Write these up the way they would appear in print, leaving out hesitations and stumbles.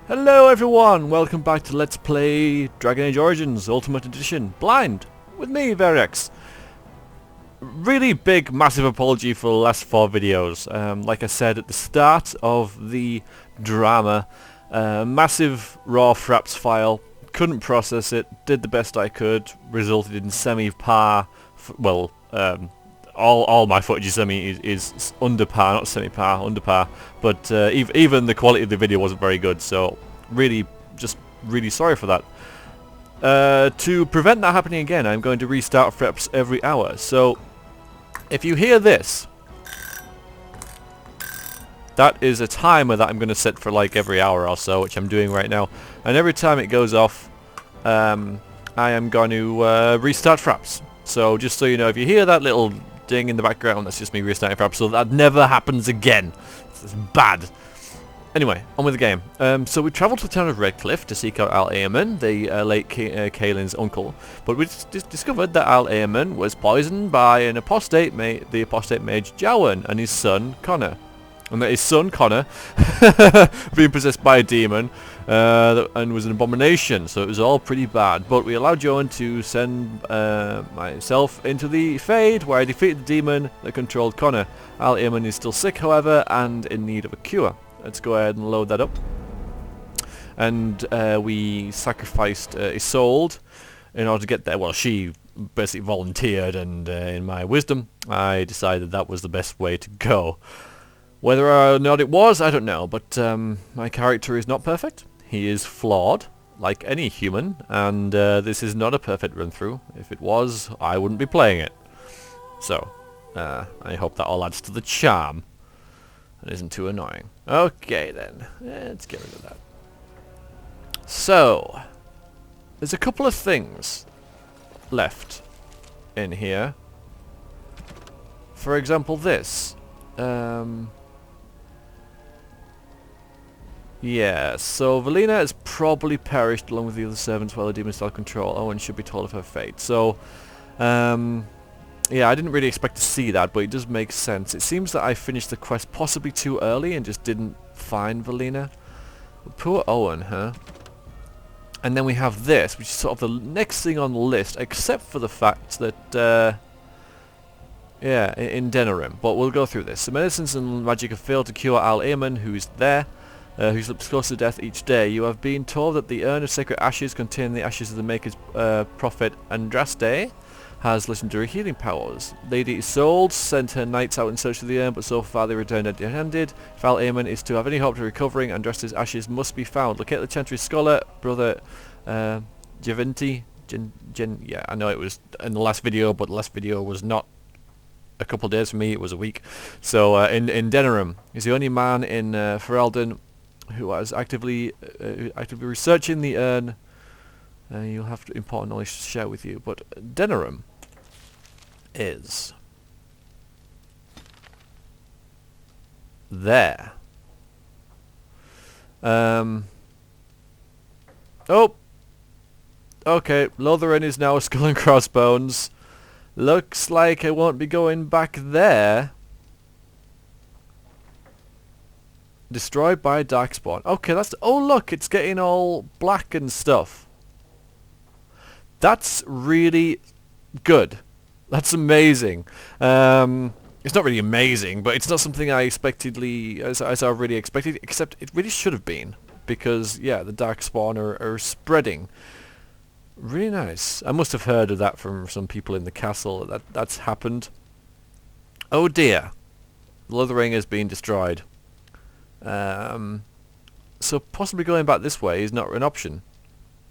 Hello everyone, welcome back to Let's Play Dragon Age Origins Ultimate Edition Blind with me, Verex. Really big, massive apology for the last 4 videos. Like I said at the start of the drama, massive raw fraps file, couldn't process it, did the best I could, resulted in semi-par, all my footage is under par, not semi-par, under par, but even the quality of the video wasn't very good, so really sorry for that. To prevent that happening again, I'm going to restart fraps every hour, so if you hear this, that is a timer that I'm going to set for like every hour or so, which I'm doing right now, and every time it goes off, I am going to restart fraps. So just so you know, if you hear that little ding in the background, that's just me restarting fraps, so that never happens again. It's bad. Anyway, on with the game. So we travelled to the town of Redcliffe to seek out Al Eamon, the late Kaylin's uncle, but we discovered that Al Eamon was poisoned by the apostate mage Jowan and his son Connor. And that his son Connor, being possessed by a demon, and was an abomination, so it was all pretty bad. But we allowed Joan to send myself into the Fade, where I defeated the demon that controlled Connor. Al Eamon is still sick, however, and in need of a cure. Let's go ahead and load that up. And we sacrificed Isolde in order to get there. Well, she basically volunteered, and in my wisdom, I decided that was the best way to go. Whether or not it was, I don't know, but my character is not perfect. He is flawed, like any human, and this is not a perfect run-through. If it was, I wouldn't be playing it. So, I hope that all adds to the charm and isn't too annoying. Okay then, let's get rid of that. So, there's a couple of things left in here. For example, this. Yeah, so Valina has probably perished along with the other servants while the demon still control. Owen should be told of her fate. So, yeah, I didn't really expect to see that, but it does make sense. It seems that I finished the quest possibly too early and just didn't find Valina. Poor Owen, huh? And then we have this, which is sort of the next thing on the list, except for the fact that, yeah, in Denerim. But we'll go through this. The medicines and magic have failed to cure Al Eamon, who's there. Who slips close to death each day. You have been told that the urn of sacred ashes containing the ashes of the Maker's prophet Andraste has legendary healing powers. Lady Isolde sent her knights out in search of the urn, but so far they returned empty-handed. If Al Eamon is to have any hope of recovering, Andraste's ashes must be found. Locate the Chantry Scholar, Brother Geventi. Yeah, I know it was in the last video, but the last video was not a couple of days for me, it was a week. So in Denerim, he's the only man in Ferelden who was actively researching the urn. You'll have important knowledge to share with you. But Denerim is there. Oh, okay. Lotharen is now a skull and crossbones. Looks like I won't be going back there. Destroyed by a darkspawn. Okay, that's... Oh, look, it's getting all black and stuff. That's really good. That's amazing. It's not really amazing, but it's not something I as I really expected, except it really should have been. Because, yeah, the darkspawn are spreading. Really nice. I must have heard of that from some people in the castle. That's happened. Oh dear. Lothering has been destroyed. So possibly going back this way is not an option,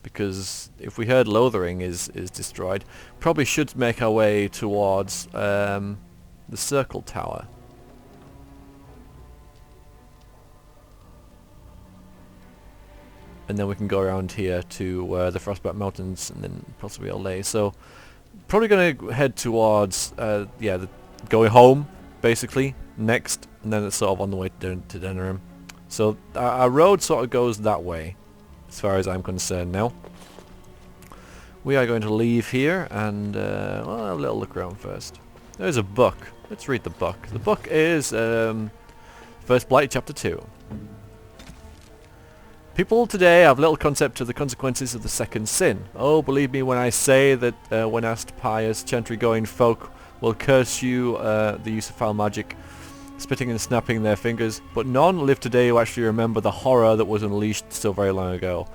because if we heard Lothering is destroyed, probably should make our way towards the Circle Tower. And then we can go around here to the Frostback Mountains and then possibly Orlesian. So probably going to head towards yeah, going home basically next, and then it's sort of on the way to Denerim. So our road sort of goes that way, as far as I'm concerned now. We are going to leave here and well, have a little look around first. There's a book. Let's read the book. The book is First Blight Chapter 2. People today have little concept of the consequences of the second sin. Oh, believe me when I say that when asked, pious, chantry-going folk will curse you the use of foul magic, spitting and snapping their fingers, but none live today who actually remember the horror that was unleashed so very long ago.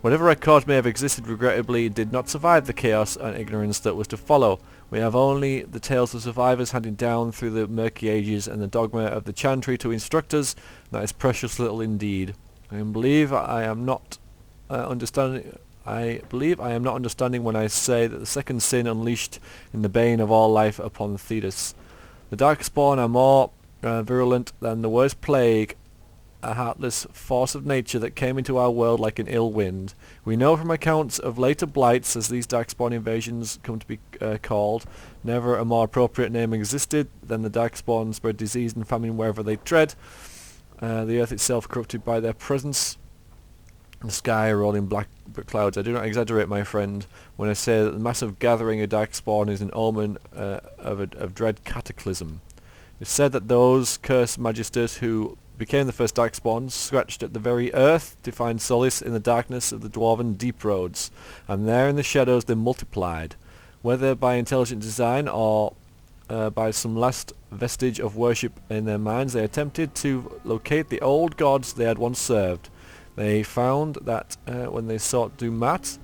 Whatever records may have existed, regrettably, did not survive the chaos and ignorance that was to follow. We have only the tales of survivors handed down through the murky ages and the dogma of the chantry to instruct us. That is precious little indeed. I believe I am not understanding when I say that the second sin unleashed in the bane of all life upon Thetis. The Darkspawn are more virulent than the worst plague, a heartless force of nature that came into our world like an ill wind. We know from accounts of later blights, as these Darkspawn invasions come to be called, never a more appropriate name existed than the Darkspawn spread disease and famine wherever they tread. The earth itself corrupted by their presence, the sky rolling black clouds. I do not exaggerate, my friend, when I say that the massive gathering of Darkspawn is an omen of dread cataclysm. It's said that those cursed magisters who became the first Darkspawn scratched at the very earth to find solace in the darkness of the dwarven deep roads, and there in the shadows they multiplied. Whether by intelligent design or by some last vestige of worship in their minds, they attempted to locate the old gods they had once served. They found that when they sought Dumat,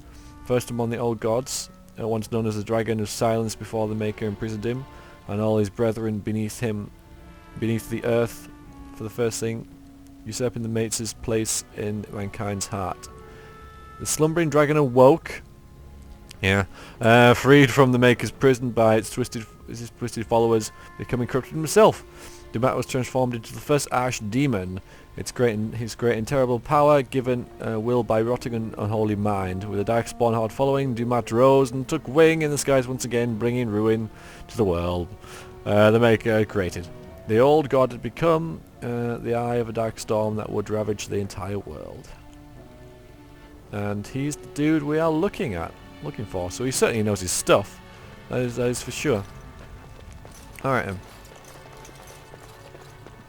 first among the old gods, once known as the Dragon of Silence before the Maker imprisoned him, and all his brethren beneath the earth, for the first thing, usurping the mate's place in mankind's heart. The slumbering dragon awoke, freed from the Maker's prison by its twisted followers, becoming corrupted himself. Dumat was transformed into the first archdemon, his great and terrible power given will by rotting and unholy mind. With a Darkspawn horde following, Dumat rose and took wing in the skies once again, bringing ruin to the world the Maker created. The old god had become the eye of a dark storm that would ravage the entire world. And he's the dude we are looking for. So he certainly knows his stuff. That is for sure. Alright then.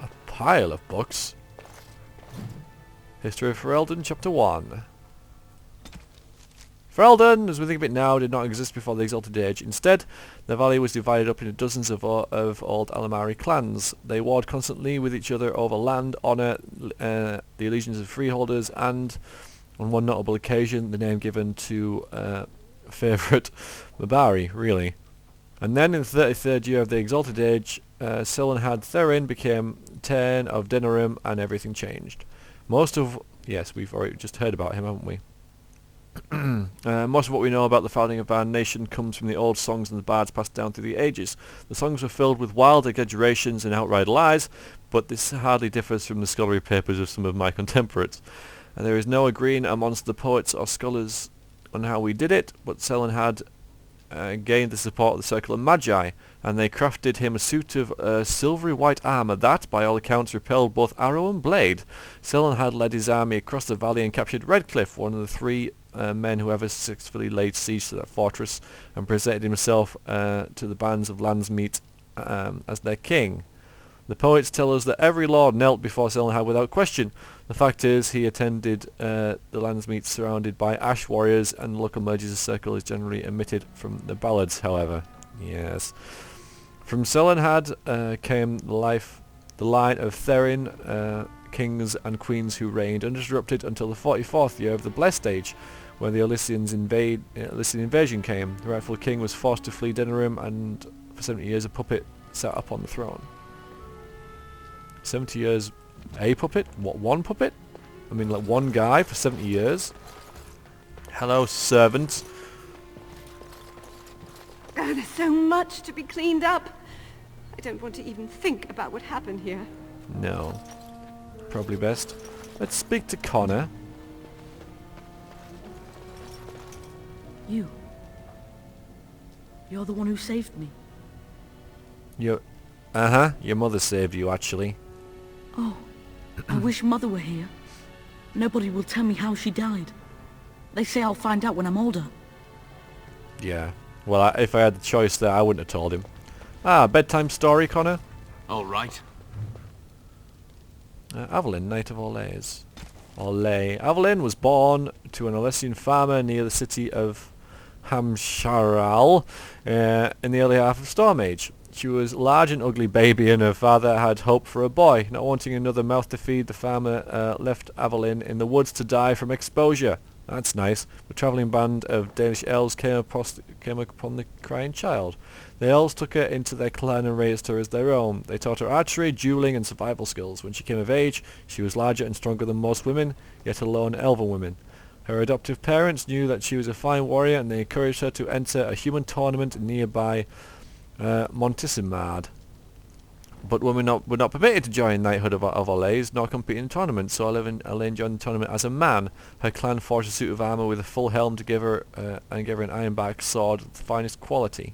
A pile of books. History of Ferelden, Chapter 1. Ferelden, as we think of it now, did not exist before the Exalted Age. Instead, the valley was divided up into dozens of old Alamari clans. They warred constantly with each other over land, honour, the allegiance of freeholders, and, on one notable occasion, the name given to favourite Mabari, really. And then, in the 33rd year of the Exalted Age, Sillenhad Therin became Tairn of Denerim, and everything changed. Yes, we've already just heard about him, haven't we? Most of what we know about the founding of our nation comes from the old songs and the bards passed down through the ages. The songs were filled with wild exaggerations and outright lies, but this hardly differs from the scholarly papers of some of my contemporaries. And there is no agreeing amongst the poets or scholars on how we did it, but Selen had gained the support of the Circle of Magi, and they crafted him a suit of silvery white armour that, by all accounts, repelled both arrow and blade. Selen had led his army across the valley and captured Redcliffe, one of the three men who ever successfully laid siege to that fortress, and presented himself to the bands of Landsmeet as their king. The poets tell us that every lord knelt before Sillenhad without question. The fact is, he attended the Landsmeet surrounded by ash warriors, and the local Merges circle is generally omitted from the ballads, however. Yes. From Sillenhad came the line of Therin, kings and queens who reigned undisrupted until the 44th year of the Blessed Age, where the Orlesian invasion came. The rightful king was forced to flee Denerim, and for 70 years a puppet sat upon the throne. 70 years a puppet? What, one puppet? I mean, like one guy for 70 years? Hello, servant. Oh, there's so much to be cleaned up. I don't want to even think about what happened here. No. Probably best. Let's speak to Connor. You're the one who saved me. Your mother saved you, actually. Oh, I wish Mother were here. Nobody will tell me how she died. They say I'll find out when I'm older. Yeah. Well, if I had the choice there, I wouldn't have told him. Bedtime story, Connor? All right. Evelyn, Knight of Orlesian. Evelyn was born to an Orlesian farmer near the city of Hamsharal in the early half of Storm Age. She was a large and ugly baby, and her father had hope for a boy. Not wanting another mouth to feed, the farmer left Evelyn in the woods to die from exposure. That's nice. A travelling band of Danish elves came upon the crying child. The elves took her into their clan and raised her as their own. They taught her archery, dueling, and survival skills. When she came of age, she was larger and stronger than most women, yet alone elven women. Her adoptive parents knew that she was a fine warrior, and they encouraged her to enter a human tournament in nearby Montissimard. But women were not permitted to join knighthood of Orlais, nor compete in tournaments, so Elaine joined the tournament as a man. Her clan forged a suit of armour with a full helm to give her an ironbark sword of the finest quality.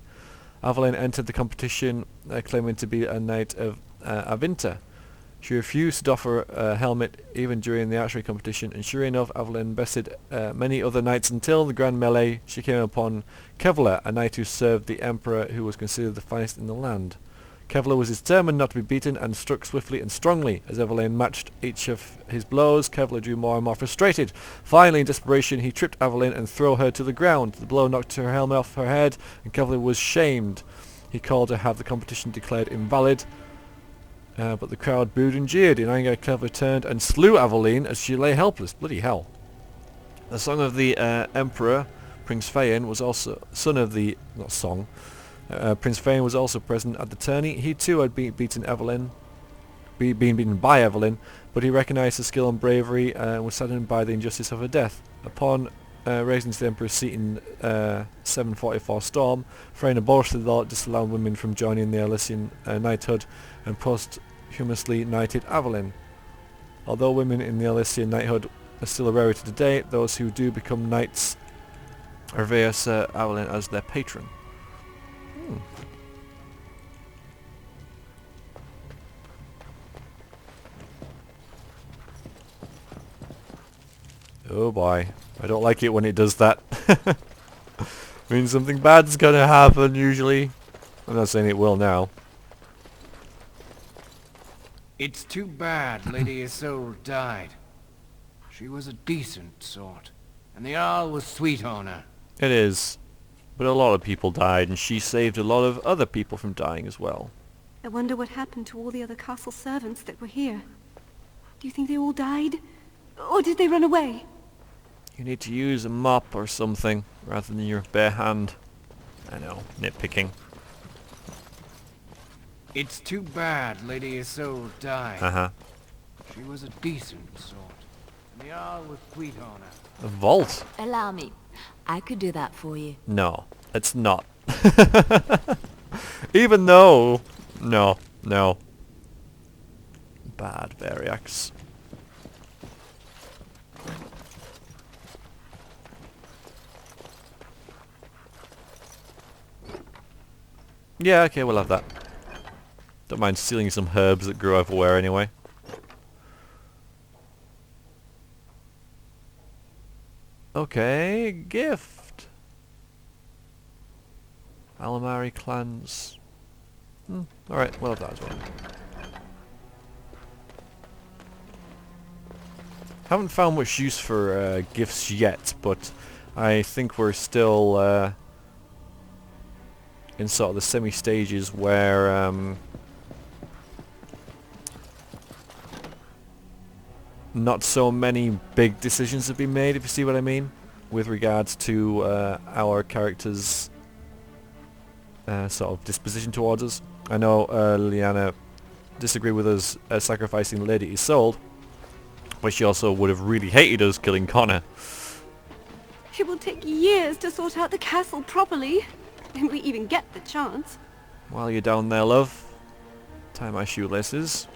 Evelyn entered the competition claiming to be a knight of Avinta. She refused to doff her helmet even during the archery competition, and sure enough, Evelyn bested many other knights until the grand melee she came upon Kevlar, a knight who served the emperor, who was considered the finest in the land. Kevlar was determined not to be beaten and struck swiftly and strongly. As Evelyn matched each of his blows, Kevlar grew more and more frustrated. Finally, in desperation, he tripped Evelyn and threw her to the ground. The blow knocked her helmet off her head, and Kevlar was shamed. He called to have the competition declared invalid, but the crowd booed and jeered. In anger, Kevlar turned and slew Evelyn as she lay helpless. Bloody hell. The son of the emperor, Prince Phaon, was also Prince Phaon was also present at the tourney. He too had been beaten by Evelyn, but he recognised her skill and bravery and was saddened by the injustice of her death. Upon raising to the emperor's seat in 744 Storm, Phaon abolished the law disallowing women from joining the Orlesian knighthood and posthumously knighted Evelyn. Although women in the Orlesian knighthood are still a rarity today, those who do become knights revere Sir Evelyn as their patron. Oh boy, I don't like it when it does that. Means something bad's gonna happen usually. I'm not saying it will now. It's too bad Lady Isolde died. She was a decent sort, and the Earl was sweet on her. It is. But a lot of people died, and she saved a lot of other people from dying as well. I wonder what happened to all the other castle servants that were here. Do you think they all died? Or did they run away? You need to use a mop or something, rather than your bare hand. I know, nitpicking. It's too bad Lady Isolde died. Uh-huh. She was a decent sort, and the Earl was sweet on her. A vault? Allow me. I could do that for you. No, it's not. Even though... No. Bad Variax. Yeah, okay, we'll have that. Don't mind stealing some herbs that grow everywhere anyway. Okay, gift. Alamari clans. Alright, we'll have that as well. Haven't found much use for gifts yet, but I think we're still in sort of the semi-stages where not so many big decisions have been made, if you see what I mean, with regards to our characters' sort of disposition towards us. I know Lyanna disagreed with us sacrificing Lady Isolde, but she also would have really hated us killing Connor. It will take years to sort out the castle properly, if we even get the chance. While you're down there, love, tie my shoelaces.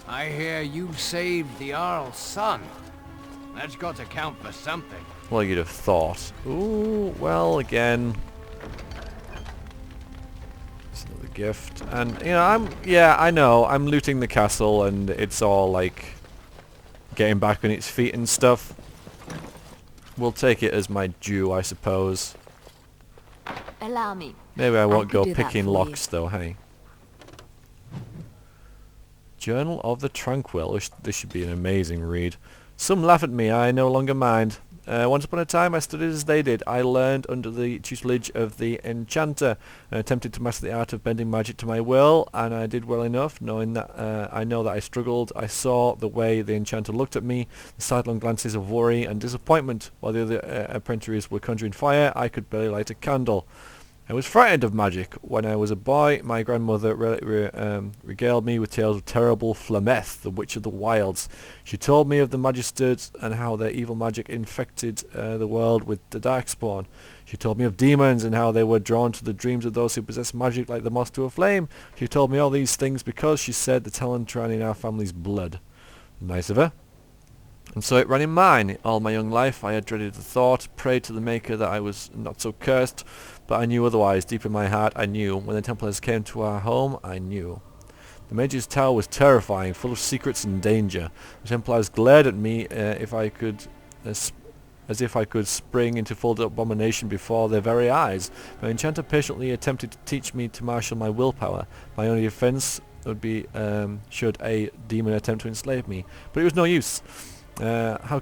I hear you saved the Earl's son. That's got to count for something. Well, you'd have thought. Ooh, well, again. It's another gift. And, you know, I know, I'm looting the castle and it's all, like, getting back on its feet and stuff. We'll take it as my due, I suppose. Allow me. Maybe I won't go could do that picking for locks, though, hey. Journal of the Tranquil. This should be an amazing read. Some laugh at me, I no longer mind. Once upon a time I studied as they did. I learned under the tutelage of the enchanter and attempted to master the art of bending magic to my will, and I did well enough, knowing that I know that I struggled. I saw the way the enchanter looked at me, the sidelong glances of worry and disappointment. While the other apprentices were conjuring fire, I could barely light a candle. I was frightened of magic. When I was a boy, my grandmother regaled me with tales of terrible Flameth, the witch of the wilds. She told me of the magisters and how their evil magic infected the world with the darkspawn. She told me of demons and how they were drawn to the dreams of those who possess magic like the moth to a flame. She told me all these things because, she said, the talent ran in our family's blood. Nice of her. And so it ran in mine. All my young life I had dreaded the thought, prayed to the Maker that I was not so cursed, but I knew otherwise. Deep in my heart I knew. When the Templars came to our home, I knew. The Mage's Tower was terrifying, full of secrets and danger. The Templars glared at me as if I could spring into full abomination before their very eyes. My enchanter patiently attempted to teach me to marshal my willpower. My only defense would be should a demon attempt to enslave me. But it was no use. How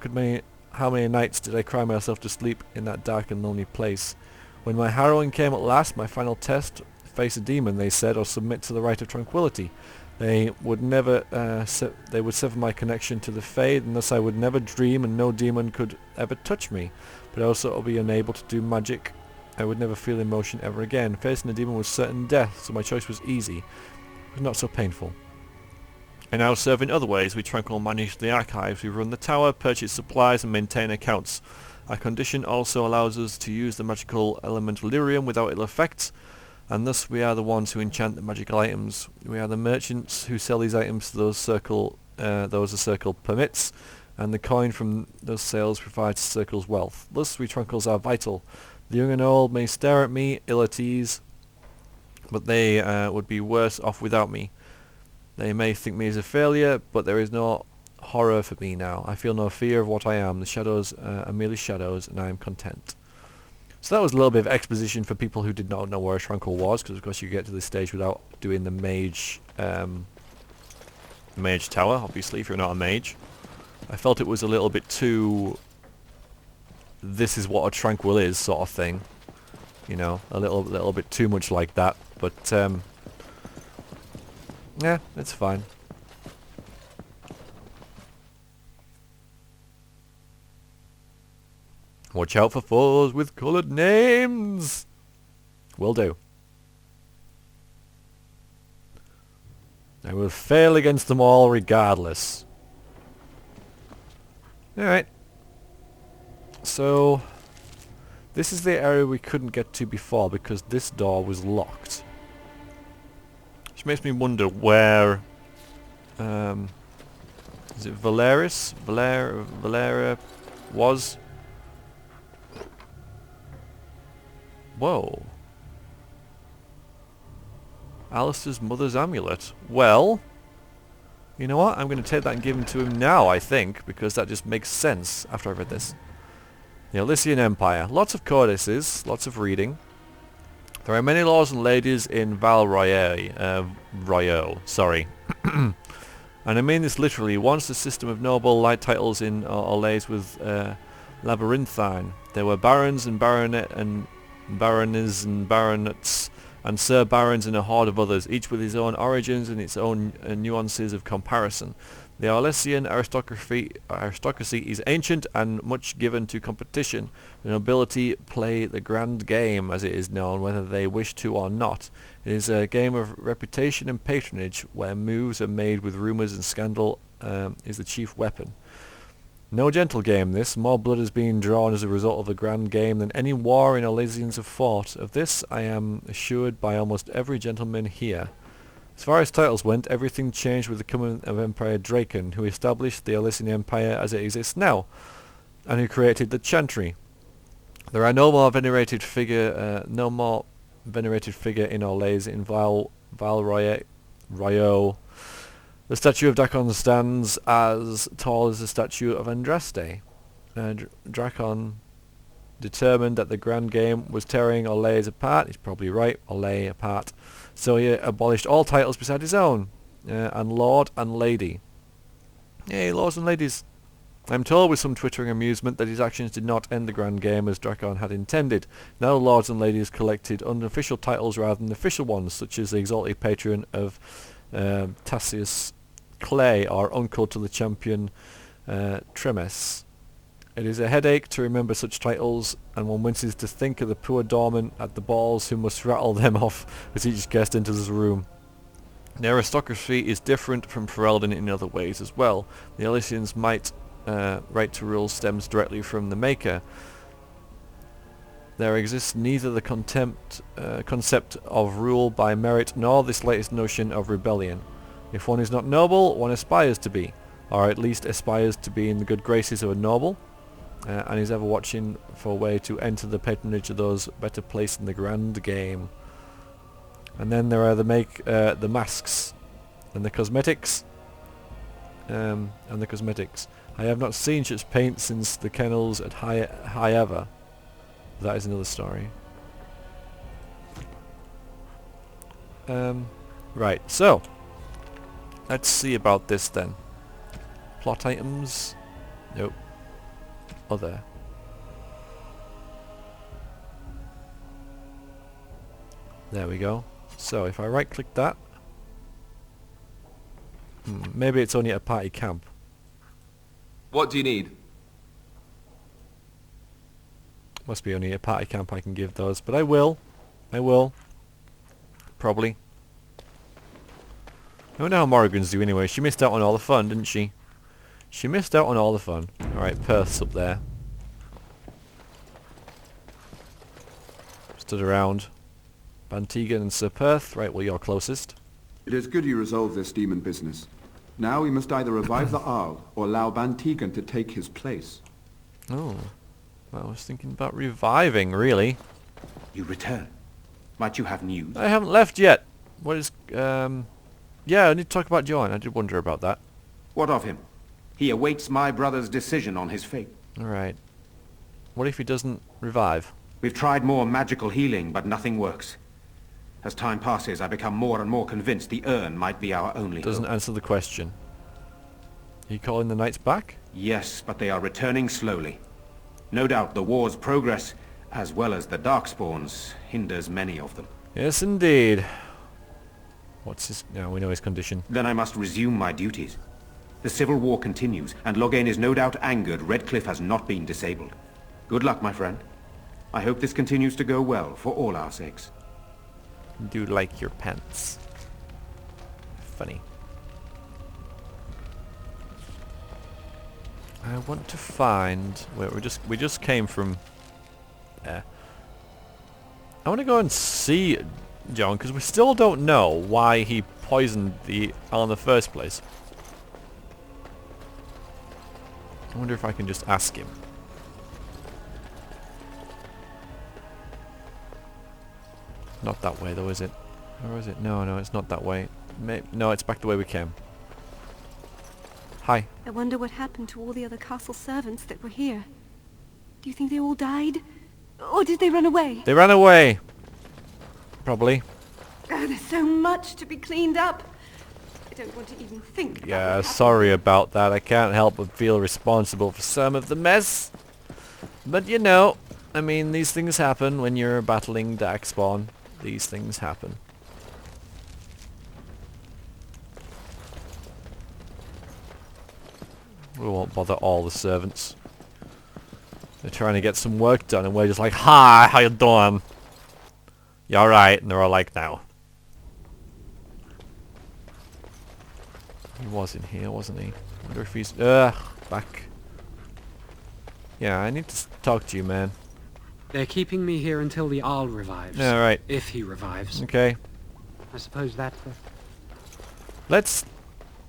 many nights did I cry myself to sleep in that dark and lonely place? When my harrowing came at last, my final test, face a demon, they said, or submit to the right of tranquility. They would sever my connection to the Fade, and thus I would never dream, and no demon could ever touch me. But also I would be unable to do magic. I would never feel emotion ever again. Facing a demon was certain death, so my choice was easy. It was not so painful. I now serve in other ways. We Tranquil manage the archives, we run the tower, purchase supplies and maintain accounts. Our condition also allows us to use the magical element lyrium without ill effects, and thus we are the ones who enchant the magical items. We are the merchants who sell these items to those the circle permits, and the coin from those sales provides the circle's wealth. Thus we Tranquils are vital. The young and old may stare at me, ill at ease, but they would be worse off without me. They may think me as a failure, but there is no horror for me now. I feel no fear of what I am. The shadows are merely shadows, and I am content. So that was a little bit of exposition for people who did not know where a Tranquil was, because of course you get to this stage without doing the mage tower, obviously, if you're not a mage. I felt it was a little bit too, this is what a Tranquil is sort of thing. You know, a little bit too much like that, but yeah, it's fine. Watch out for foes with coloured names! Will do. I will fail against them all regardless. Alright. So, this is the area we couldn't get to before because this door was locked. Which makes me wonder where... is it Valera was? Whoa. Alistair's mother's amulet. Well, you know what? I'm going to take that and give him to him now, I think, because that just makes sense after I've read this. The Orlesian Empire. Lots of codices, lots of reading. There are many lords and ladies in Val Royeaux, sorry. And I mean this literally. Once the system of noble light titles in Orlais was labyrinthine. There were barons and baronet and baronesses and baronets and sir barons and a horde of others, each with his own origins and its own nuances of comparison. The Orlesian aristocracy is ancient and much given to competition. The nobility play the grand game, as it is known, whether they wish to or not. It is a game of reputation and patronage, where moves are made with rumours and scandal is the chief weapon. No gentle game this. More blood is being drawn as a result of the grand game than any war in Orlesians have fought. Of this I am assured by almost every gentleman here. As far as titles went, everything changed with the coming of Emperor Draken, who established the Orlesian Empire as it exists now, and who created the Chantry. There are no more venerated figure in Orlais in Val Royeaux. The statue of Drakon stands as tall as the statue of Andraste. Drakon determined that the grand game was tearing Orlais apart. He's probably right, Orlais apart. So he abolished all titles beside his own. and Lord and Lady. Hey, lords and ladies. I'm told with some twittering amusement that his actions did not end the grand game as Drakon had intended. Now the lords and ladies collected unofficial titles rather than official ones, such as the exalted patron of Tassius Clay, or uncle to the champion Tremes. It is a headache to remember such titles, and one winces to think of the poor dormant at the balls who must rattle them off as each guest enters the room. The aristocracy is different from Ferelden in other ways as well. The Orlesians' right to rule stems directly from the Maker. There exists neither the concept of rule by merit nor this latest notion of rebellion. If one is not noble, one aspires to be, or at least aspires to be in the good graces of a noble, and is ever watching for a way to enter the patronage of those better placed in the grand game. And then there are the masks and the cosmetics. I have not seen such paint since the kennels at High Ever. That is another story. Right, so let's see about this then. Plot items? Nope. Other. There we go. So if I right click that, maybe it's only a party camp. What do you need? Must be only a party camp I can give those, but I will. Probably. I wonder how Morrigan's do anyway. She missed out on all the fun, didn't she? She missed out on all the fun. Alright, Perth's up there. Stood around. Bantegan and Sir Perth. Right, well, you're closest. It is good you resolve this demon business. Now we must either revive the Arl or allow Bantegan to take his place. Oh. Well, I was thinking about reviving, really. You return. Might you have news? I haven't left yet. What is... Yeah, I need to talk about John. I did wonder about that. What of him? He awaits my brother's decision on his fate. Alright. What if he doesn't revive? We've tried more magical healing, but nothing works. As time passes, I become more and more convinced the urn might be our only hope. Doesn't answer the question. Are you calling the knights back? Yes, but they are returning slowly. No doubt the war's progress, as well as the Darkspawns, hinders many of them. Yes, indeed. What's his... No, we know his condition. Then I must resume my duties. The civil war continues, and Loghain is no doubt angered Redcliffe has not been disabled. Good luck, my friend. I hope this continues to go well, for all our sakes. Do like your pants. Funny. I want to find... Wait, we just came from... I want to go and see John, because we still don't know why he poisoned the Al in the first place. I wonder if I can just ask him. Not that way though, is it? Or is it? No, it's not that way. No, it's back the way we came. Hi. I wonder what happened to all the other castle servants that were here. Do you think they all died? Or did they run away? They ran away. Probably. Oh, there's so much to be cleaned up. I don't want to even think about Yeah, what sorry about that. I can't help but feel responsible for some of the mess. But you know, I mean, these things happen when you're battling Darkspawn. These things happen. We won't bother all the servants. They're trying to get some work done and we're just like, hi, how you doing? You alright? And they're all like, no. He was in here, wasn't he? I wonder if he's... back. Yeah, I need to talk to you, man. They're keeping me here until the Arl revives. Yeah, right. If he revives. Okay. I suppose that's the... Let's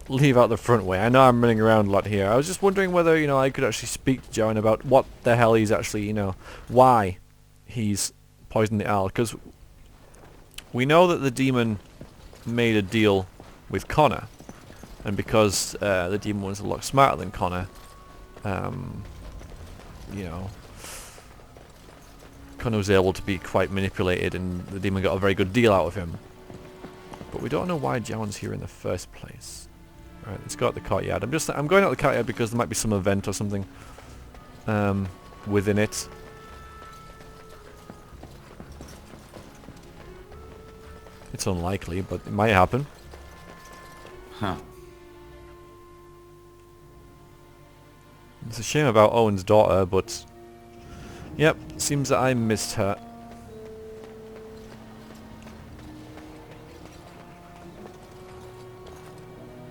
leave out the front way. I know I'm running around a lot here. I was just wondering whether, you know, I could actually speak to Joan about what the hell he's actually, you know, why he's poisoned the Arl. Because we know that the demon made a deal with Connor. And because the demon was a lot smarter than Connor, you know, Connor was able to be quite manipulated and the demon got a very good deal out of him. but we don't know why Jowan's here in the first place. Alright, let's go out the courtyard. I'm going out the courtyard because there might be some event or something within it. It's unlikely, but it might happen. Huh. It's a shame about Owen's daughter, but yep, seems that I missed her.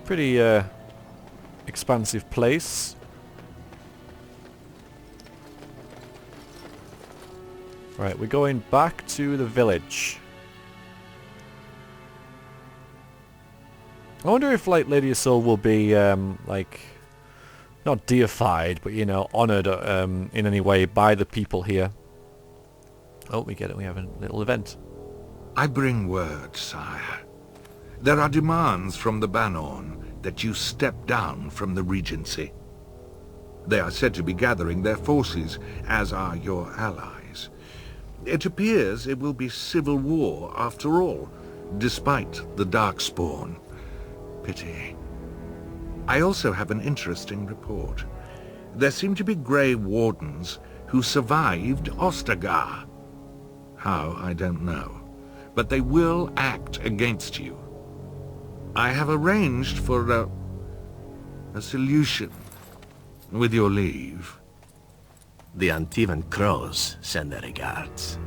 Pretty expansive place. Right, we're going back to the village. I wonder if, like, Lady of Soul will be, like, not deified, but, you know, honoured in any way by the people here. Oh, we get it. We have a little event. I bring word, sire. There are demands from the Banorn that you step down from the Regency. They are said to be gathering their forces, as are your allies. It appears it will be civil war after all, despite the Darkspawn. Pity. I also have an interesting report. There seem to be Grey Wardens who survived Ostagar. How, I don't know. But they will act against you. I have arranged for a solution, with your leave. The Antivan Crows send their regards.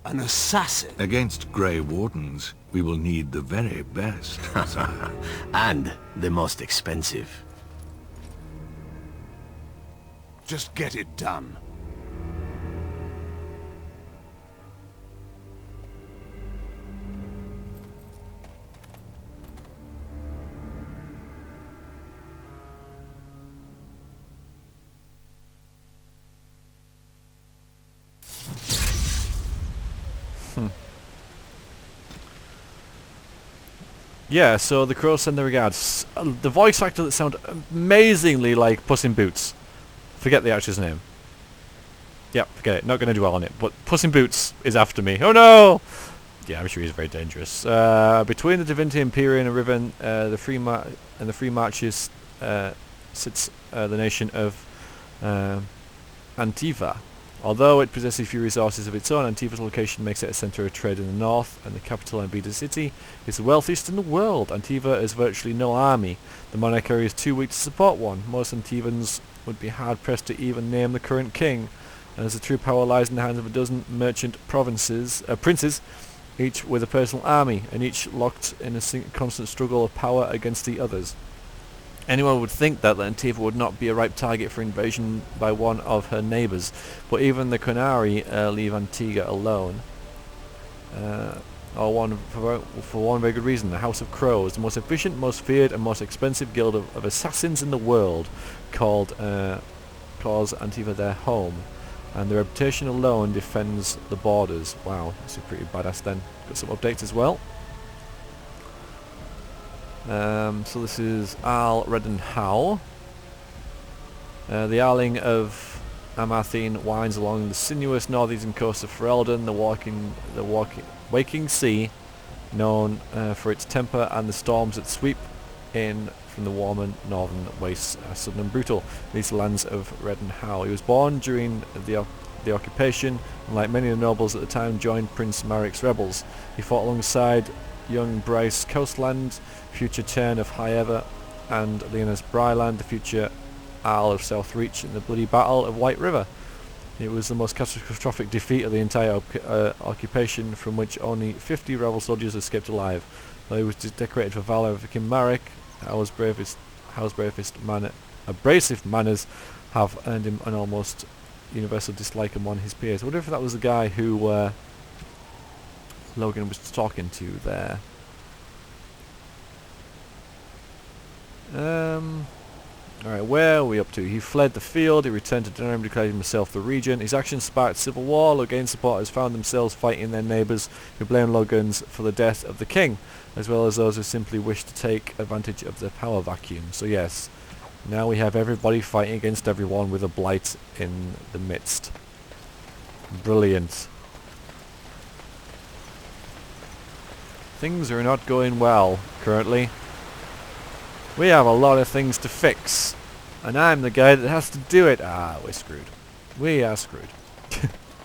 An assassin? Against Grey Wardens, we will need the very best, sire. And the most expensive. Just get it done. Yeah, so the Crows send their regards. The voice actor that sound amazingly like Puss in Boots. Forget the actor's name. Yep, forget it. Not going to dwell on it. But Puss in Boots is after me. Oh no! Yeah, I'm sure he's very dangerous. Between the Divinity Empyrean and Riven, the Free Marches sits the nation of Antiva. Although it possesses few resources of its own, Antiva's location makes it a centre of trade in the north, and the capital, Ambida City, is the wealthiest in the world. Antiva has virtually no army. The monarch area is too weak to support one. Most Antivans would be hard-pressed to even name the current king, and as the true power lies in the hands of a dozen merchant princes, each with a personal army, and each locked in a constant struggle of power against the others. Anyone would think that Antiva would not be a ripe target for invasion by one of her neighbours, but even the Qunari leave Antigua alone. For one very good reason. The House of Crows, the most efficient, most feared and most expensive guild of assassins in the world, calls Antiva their home, and their reputation alone defends the borders. Wow, that's pretty badass then. Got some updates as well. So this is Arl, Red and Howe. The Arling of Amarthine winds along the sinuous northeastern coast of Ferelden, the waking sea, known for its temper and the storms that sweep in from the warmer northern wastes are sudden and brutal. These lands of Red and Howe. He was born during the occupation, and like many of the nobles at the time, joined Prince Maric's rebels. He fought alongside young Bryce Coastland, future Chern of High Ever, and Leonis Bryland, the future Arl of South Reach, in the bloody Battle of White River. It was the most catastrophic defeat of the entire occupation, from which only 50 rebel soldiers escaped alive. Though he was decorated for valour of King Maric, Howe's abrasive manners have earned him an almost universal dislike among his peers. I wonder if that was the guy who Logan was talking to there. Alright, where are we up to? He fled the field, he returned to Durham, declared himself the regent. His actions sparked civil war. Logain supporters found themselves fighting their neighbours who blamed Logans for the death of the king, as well as those who simply wished to take advantage of the power vacuum. So yes, now we have everybody fighting against everyone with a blight in the midst. Brilliant. Things are not going well, currently. We have a lot of things to fix. And I'm the guy that has to do it. Ah, we're screwed. We are screwed.